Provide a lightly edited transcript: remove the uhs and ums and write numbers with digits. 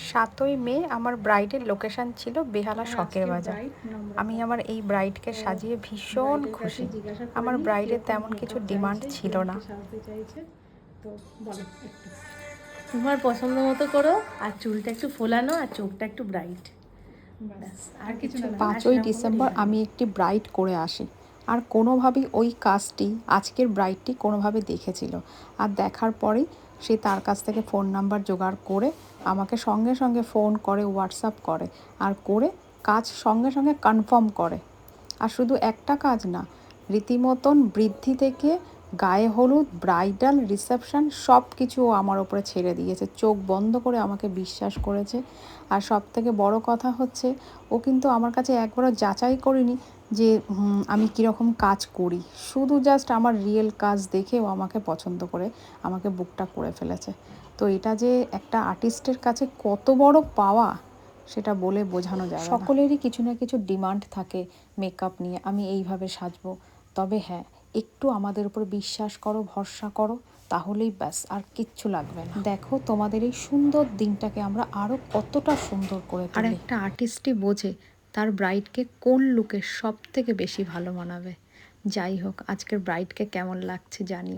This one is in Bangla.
7ই মে আমার ব্রাইডের লোকেশন ছিল বেহালা শখের বাজার। আমি আমার এই ব্রাইডকে সাজিয়ে ভীষণ খুশি। আমার ব্রাইডের তেমন কিছু ডিমান্ড ছিল না। তো বলো একটু তোমার পছন্দ মতো করো, আর চুলটা একটু ফোলানো আর চোখটা একটু ব্রাইট, ব্যাস আর কিছু না। 5ই ডিসেম্বর আমি একটি ব্রাইড করে আসি, আর কোনোভাবেই ওই কাজটি আজকের ব্রাইডটি কোনোভাবে দেখেছিল, আর দেখার পরেই সে তার কাছ থেকে ফোন নাম্বার জোগাড় করে আমাকে সঙ্গে সঙ্গে ফোন করে, হোয়াটসঅ্যাপ করে, আর করে কাজ সঙ্গে সঙ্গে কনফার্ম করে। আর শুধু একটা কাজ না, রীতিমতন বৃদ্ধি থেকে গায়ে হলুদ, ব্রাইডাল, রিসেপশন সব কিছু ও আমার ওপরে ছেড়ে দিয়েছে, চোখ বন্ধ করে আমাকে বিশ্বাস করেছে। আর সব থেকে বড় কথা হচ্ছে, ও কিন্তু আমার কাছে একবারও যাচাই করেনি যে আমি কীরকম কাজ করি, শুধু জাস্ট আমার রিয়েল কাজ দেখে ও আমাকে পছন্দ করে আমাকে বুকটা করে ফেলেছে। তো এটা যে একটা আর্টিস্টের কাছে কত বড় পাওয়া, সেটা বলে বোঝানো যাবে না। সকলেরই কিছু না কিছু ডিমান্ড থাকে মেকআপ নিয়ে, আমি এইভাবে সাজবো। তবে হ্যাঁ, একটু আমাদের উপর বিশ্বাস করো, ভরসা করো, তাহলেই ব্যাস, আর কিচ্ছু লাগবে না। দেখো তোমাদের এই সুন্দর দিনটাকে আমরা আরও কতটা সুন্দর করে তুলি। আর একটা আর্টিস্টই বোঝে তার ব্রাইডকে কোন লুকে সব থেকে বেশি ভালো মানাবে। যাই হোক, আজকের ব্রাইডকে কেমন লাগছে জানি।